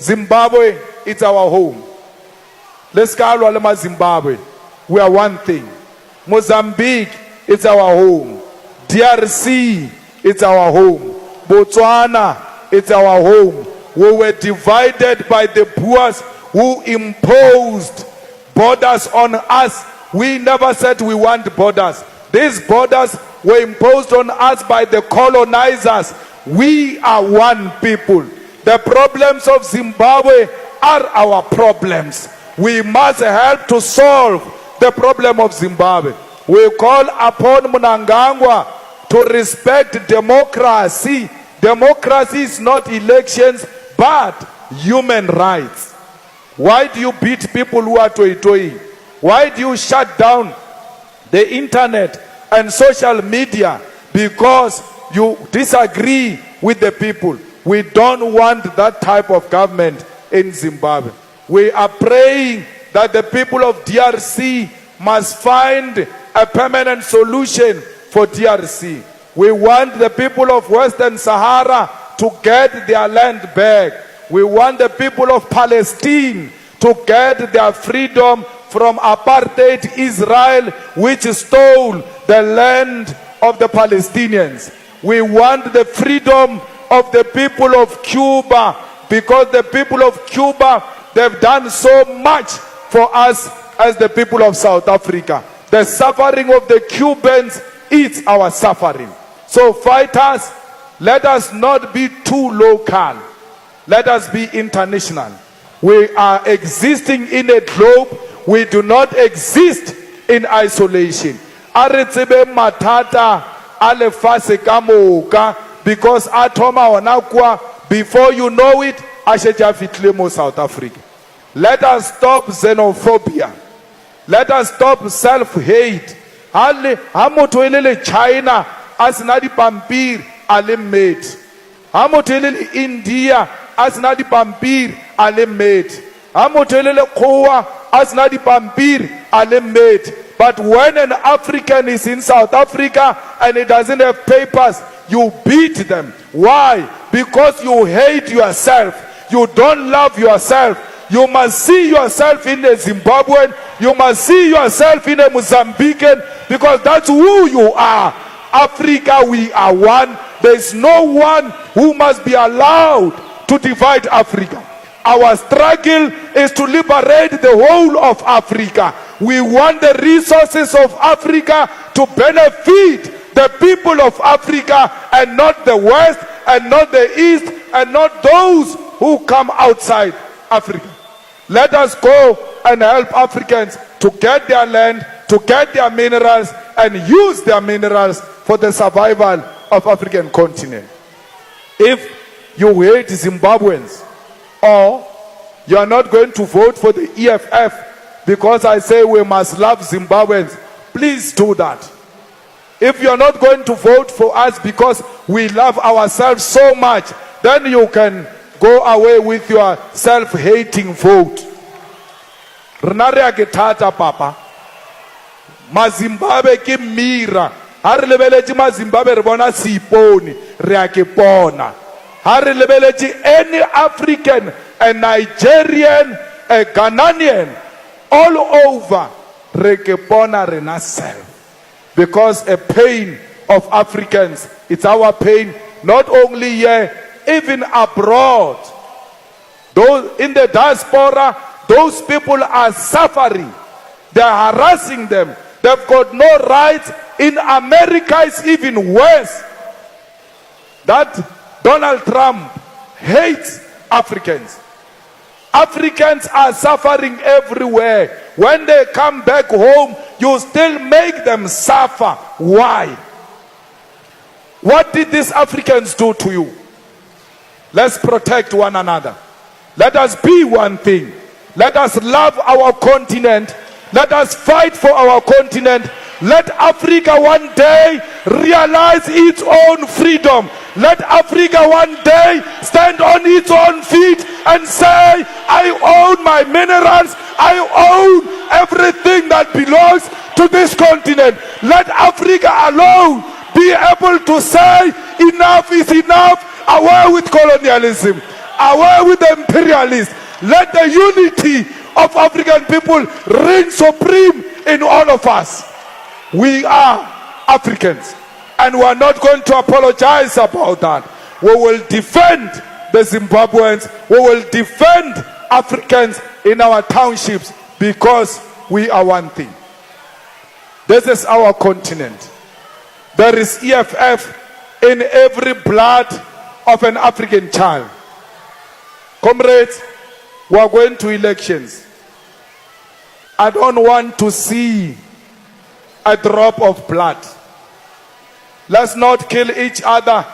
Zimbabwe, it's our home. Let's go Zimbabwe. We are one thing. Mozambique, it's our home. DRC, it's our home. Botswana, it's our home. We were divided by the Boers who imposed borders on us. We never said we want borders. These borders were imposed on us by the colonizers. We are one people. The problems of Zimbabwe are our problems. We must help to solve the problem of Zimbabwe. We call upon Mnangagwa to respect democracy. Democracy is not elections, but human rights. Why do you beat people who are toy-toying? Why do you shut down the internet and social media? Because you disagree with the people. We don't want that type of government in Zimbabwe. We are praying that the people of DRC must find a permanent solution for DRC. We want the people of Western Sahara to get their land back. We want the people of Palestine to get their freedom from apartheid Israel, which stole the land of the Palestinians. We want the freedom of the people of Cuba, because the people of Cuba, they've done so much for us as the people of South Africa. The suffering of the Cubans is our suffering. So fighters, let us not be too local. Let us be international. We are existing in a globe. We do not exist in isolation. Aretsebe matata alefase kamoka, because atoma wanakwa, before you know it, asheja fitlemo South Africa. Let us stop xenophobia. Let us stop self-hate. Hamotoelele China asinadi pampir alimate. Hamotoelele India asinadi pampir alimate. Hamotoelele Koa asinadi pampir alimate. But when an African is in South Africa and he doesn't have papers, you beat them. Why? Because you hate yourself. You don't love yourself. You must see yourself in a Zimbabwean. You must see yourself in a Mozambican, because that's who you are. Africa, we are one. There is no one who must be allowed to divide Africa. Our struggle is to liberate the whole of Africa. We want the resources of Africa to benefit the people of Africa, and not the West, and not the East, and not those who come outside Africa. Let us go and help Africans to get their land, to get their minerals, and use their minerals for the survival of African continent. If you hate Zimbabweans, or you are not going to vote for the EFF because I say we must love Zimbabweans, please do that. If you are not going to vote for us because we love ourselves so much, then you can go away with your self-hating vote. Renare agitata papa. Mazimbabwe ki mira. Hari lebeleji Mazimbabwe rebona siponi reakipona. Hari lebeleji any African, a Nigerian, a Ghanaian, all over rekipona rena self. Because a pain of Africans, it's our pain, not only here, even abroad. Those in the diaspora, those people are suffering. They are harassing them. They've got no rights. In America, it's even worse. That Donald Trump hates Africans. Africans are suffering everywhere. When they come back home, you still make them suffer. Why? What did these Africans do to you? Let's protect one another. Let us be one thing. Let us love our continent. Let us fight for our continent. Let Africa one day realize its own freedom. Let Africa one day stand on its own feet and say, I own my minerals. I own everything that belongs to this continent. Let Africa alone be able to say, enough is enough. Away with colonialism. Away with the imperialists. Let the unity of African people reign supreme in all of us. We are Africans, and we are not going to apologize about that. We will defend the Zimbabweans. We will defend Africans in our townships because we are one thing. This is our continent. There is EFF in every blood of an African child. Comrades, we are going to elections. I don't want to see a drop of blood. Let's not kill each other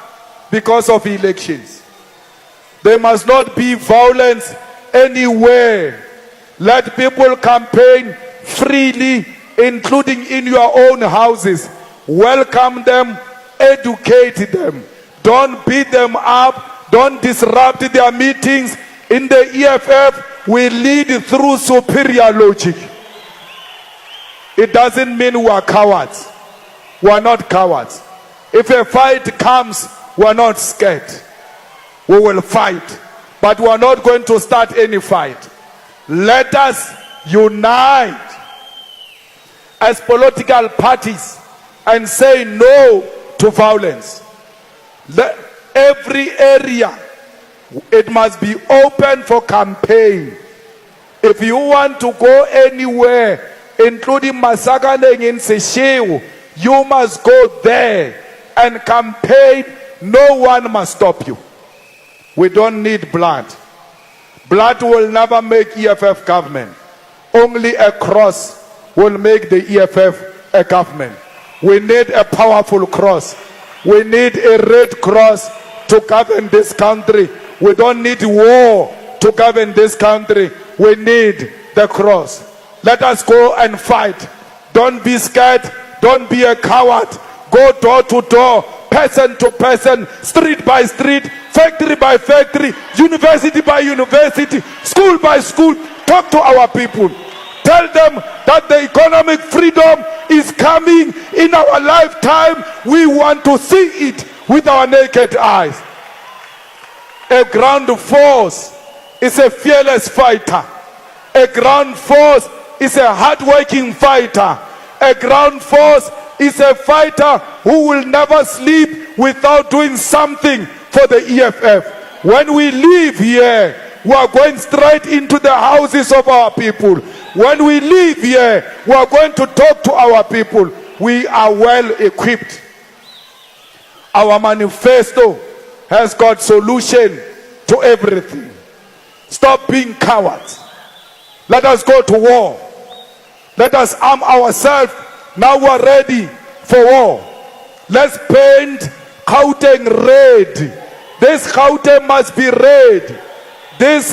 because of elections. There must not be violence anywhere. Let people campaign freely, including in your own houses. Welcome them, educate them. Don't beat them up. Don't disrupt their meetings. In the EFF, we lead through superior logic. It doesn't mean we are cowards. We are not cowards. If a fight comes, we are not scared. We will fight. But we are not going to start any fight. Let us unite as political parties and say no to violence. Every area, it must be open for campaign. If you want to go anywhere, including Masakaneng in Seychelles, you must go there and campaign. No one must stop you. We don't need blood. Blood will never make EFF government. Only a cross will make the EFF a government. We need a powerful cross. We need a red cross to govern this country. We don't need war to govern this country. We need the cross. Let us go and fight. Don't be scared. Don't be a coward. Go door to door, person to person, street by street, factory by factory, university by university, school by school. Talk to our people. Tell them that the economic freedom is coming in our lifetime. We want to see it with our naked eyes. A ground force is a fearless fighter. A ground force is a hard-working fighter. A ground force is a fighter who will never sleep without doing something for the EFF. When we leave here, we are going straight into the houses of our people. When we leave here, we are going to talk to our people. We are well equipped. Our manifesto has got solution to everything. Stop being cowards. Let us go to war. Let us arm ourselves. Now we are ready for war. Let's paint Gauteng red. This Gauteng must be red. This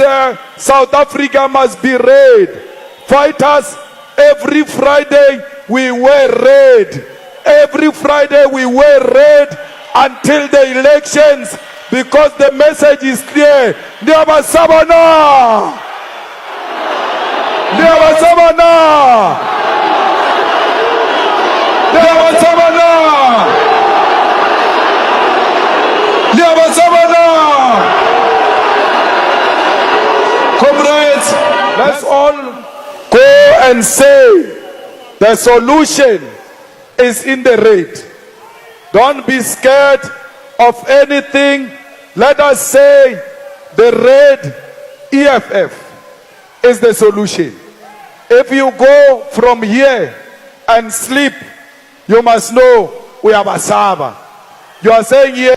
South Africa must be red. Fighters, every Friday we wear red. Every Friday we wear red until the elections, because the message is clear. Ndiyabasabana! Ndiyabasabana! Ndiyabasabana! Ndiyabasabana! Comrades, let's all go and say the solution is in the red. Don't be scared of anything. Let us say the red EFF is the solution. If you go from here and sleep, you must know we have a Basaba. You are saying here